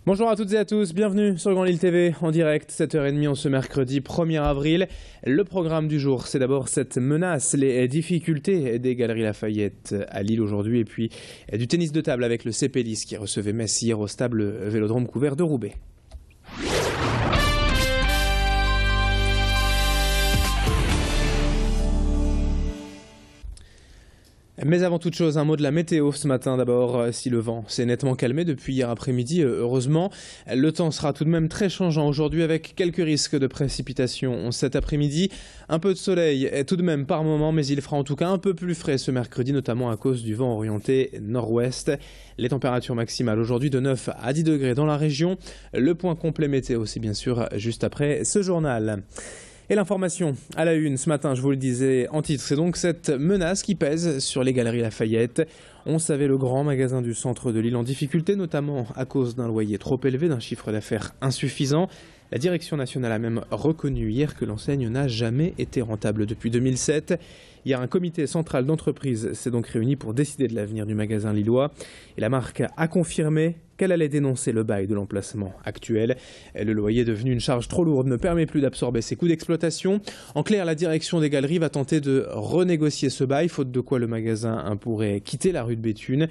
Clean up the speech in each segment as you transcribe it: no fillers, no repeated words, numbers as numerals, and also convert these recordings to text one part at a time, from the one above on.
Bonjour à toutes et à tous, bienvenue sur Grand Lille TV en direct, 7h30 en ce mercredi 1er avril. Le programme du jour, c'est d'abord cette menace, les difficultés des Galeries Lafayette à Lille aujourd'hui et puis du tennis de table avec le CPLIS qui recevait Metz hier au stable Vélodrome couvert de Roubaix. Mais avant toute chose, un mot de la météo ce matin d'abord. Si le vent s'est nettement calmé depuis hier après-midi, heureusement, le temps sera tout de même très changeant aujourd'hui avec quelques risques de précipitations cet après-midi. Un peu de soleil tout de même par moment, mais il fera en tout cas un peu plus frais ce mercredi, notamment à cause du vent orienté nord-ouest. Les températures maximales aujourd'hui de 9 à 10 degrés dans la région. Le point complet météo, c'est bien sûr juste après ce journal. Et l'information à la une ce matin, je vous le disais en titre, c'est donc cette menace qui pèse sur les Galeries Lafayette. On savait le grand magasin du centre de Lille en difficulté, notamment à cause d'un loyer trop élevé, d'un chiffre d'affaires insuffisant. La direction nationale a même reconnu hier que l'enseigne n'a jamais été rentable depuis 2007. Hier, un comité central d'entreprise s'est donc réuni pour décider de l'avenir du magasin lillois. Et la marque a confirmé qu'elle allait dénoncer le bail de l'emplacement actuel. Le loyer devenu une charge trop lourde ne permet plus d'absorber ses coûts d'exploitation. En clair, la direction des galeries va tenter de renégocier ce bail, faute de quoi le magasin pourrait quitter la rue de Béthune.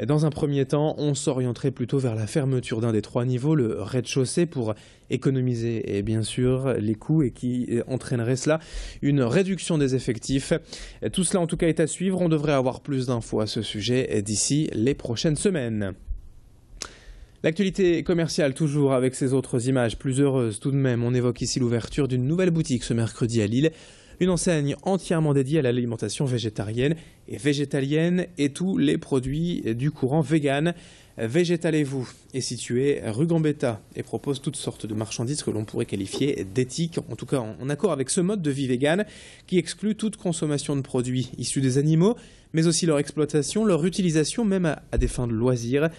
Dans un premier temps, on s'orienterait plutôt vers la fermeture d'un des 3 niveaux, le rez-de-chaussée, pour économiser bien sûr les coûts et qui entraînerait cela une réduction des effectifs. Tout cela en tout cas est à suivre. On devrait avoir plus d'infos à ce sujet d'ici les prochaines semaines. L'actualité commerciale toujours avec ces autres images plus heureuses tout de même. On évoque ici l'ouverture d'une nouvelle boutique ce mercredi à Lille. Une enseigne entièrement dédiée à l'alimentation végétarienne et végétalienne et tous les produits du courant vegan. Végétalez-vous est situé rue Gambetta et propose toutes sortes de marchandises que l'on pourrait qualifier d'éthiques, en tout cas en accord avec ce mode de vie vegan qui exclut toute consommation de produits issus des animaux, mais aussi leur exploitation, leur utilisation même à des fins de loisirs.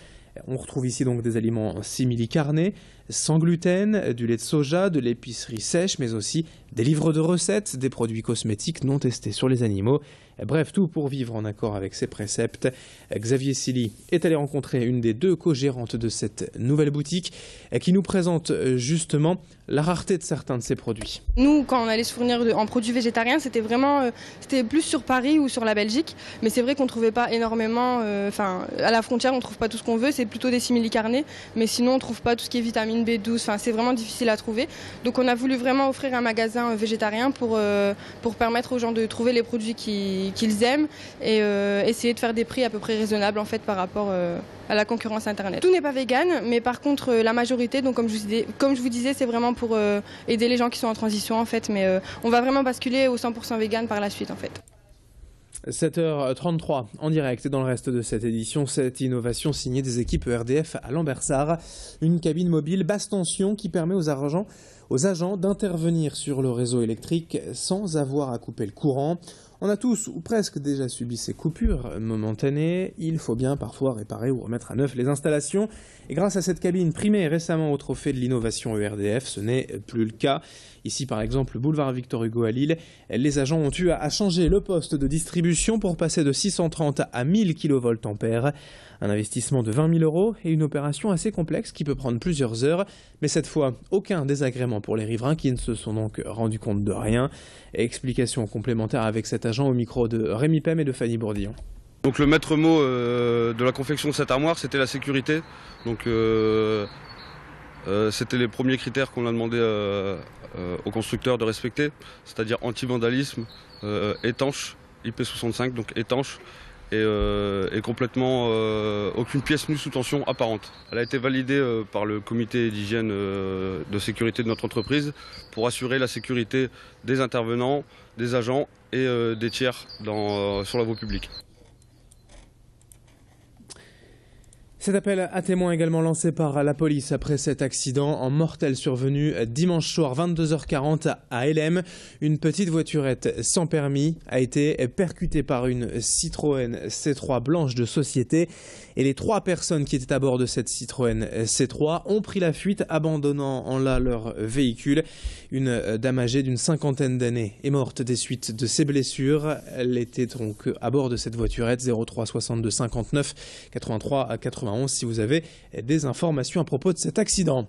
On retrouve ici donc des aliments simili-carnés, sans gluten, du lait de soja, de l'épicerie sèche, mais aussi des livres de recettes, des produits cosmétiques non testés sur les animaux. Bref, tout pour vivre en accord avec ses préceptes. Xavier Silly est allé rencontrer une des 2 co-gérantes de cette nouvelle boutique qui nous présente justement la rareté de certains de ces produits. Nous, quand on allait se fournir en produits végétariens, c'était plus sur Paris ou sur la Belgique, mais c'est vrai qu'on ne trouvait pas énormément, à la frontière on ne trouve pas tout ce qu'on veut, c'est plutôt des simili-carnés, mais sinon on ne trouve pas tout ce qui est vitamine B12, c'est vraiment difficile à trouver. Donc on a voulu vraiment offrir un magasin végétarien pour permettre aux gens de trouver les produits qu'ils aiment et essayer de faire des prix à peu près raisonnables en fait par rapport à la concurrence internet. Tout n'est pas vegan, mais par contre la majorité, donc comme je vous disais, c'est vraiment pour aider les gens qui sont en transition en fait, mais on va vraiment basculer au 100% vegan par la suite en fait. 7h33 en direct et dans le reste de cette édition, cette innovation signée des équipes ERDF à Lambersart, une cabine mobile basse tension qui permet aux agents d'intervenir sur le réseau électrique sans avoir à couper le courant. On a tous ou presque déjà subi ces coupures momentanées. Il faut bien parfois réparer ou remettre à neuf les installations. Et grâce à cette cabine primée récemment au trophée de l'innovation ERDF, ce n'est plus le cas. Ici par exemple, boulevard Victor Hugo à Lille, les agents ont eu à changer le poste de distribution pour passer de 630 à 1000 kVA. Un investissement de 20 000 € et une opération assez complexe qui peut prendre plusieurs heures. Mais cette fois, aucun désagrément pour les riverains qui ne se sont donc rendus compte de rien. Explication complémentaire avec cet agent au micro de Rémi Pem et de Fanny Bourdillon. Donc le maître mot de la confection de cette armoire, c'était la sécurité. Donc c'était les premiers critères qu'on a demandé aux constructeurs de respecter, c'est-à-dire anti-vandalisme, étanche, IP65, donc étanche, et complètement aucune pièce nue sous tension apparente. Elle a été validée par le comité d'hygiène de sécurité de notre entreprise pour assurer la sécurité des intervenants, des agents et des tiers sur la voie publique. Cet appel à témoins également lancé par la police après cet accident en mortel survenu dimanche soir 22h40 à LM. Une petite voiturette sans permis a été percutée par une Citroën C3 blanche de société et les 3 personnes qui étaient à bord de cette Citroën C3 ont pris la fuite, abandonnant en là leur véhicule. Une dame âgée d'une 50aine d'années est morte des suites de ses blessures. Elle était donc à bord de cette voiturette 03 62 59 83 91. 91 si vous avez des informations à propos de cet accident.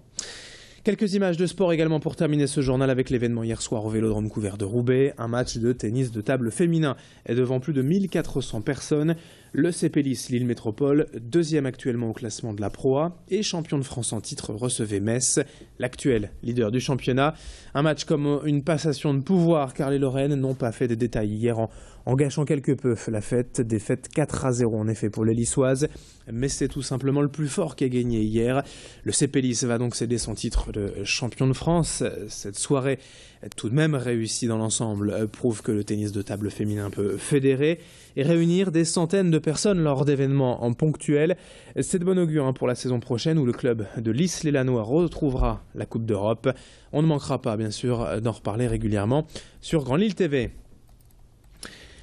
Quelques images de sport également pour terminer ce journal avec l'événement hier soir au Vélodrome couvert de Roubaix. Un match de tennis de table féminin est devant plus de 1400 personnes. Le CP Lille Métropole, deuxième actuellement au classement de la Pro A et champion de France en titre, recevait Metz, l'actuel leader du championnat. Un match comme une passation de pouvoir car les Lorraines n'ont pas fait de détails hier en gâchant quelque peu la fête. Défaite 4-0 en effet pour les Lissoises, mais c'est tout simplement le plus fort qui a gagné hier. Le CP va donc céder son titre de champion de France. Cette soirée, tout de même réussie dans l'ensemble, prouve que le tennis de table féminin peut fédérer et réunir des centaines de personnes lors d'événements en ponctuel. C'est de bon augure pour la saison prochaine où le club de Lys-les-Lannoy retrouvera la Coupe d'Europe. On ne manquera pas bien sûr d'en reparler régulièrement sur Grand Lille TV.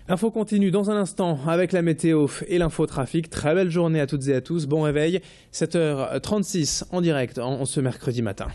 L'info continue dans un instant avec la météo et l'infotrafic. Très belle journée à toutes et à tous. Bon réveil, 7h36 en direct en ce mercredi matin.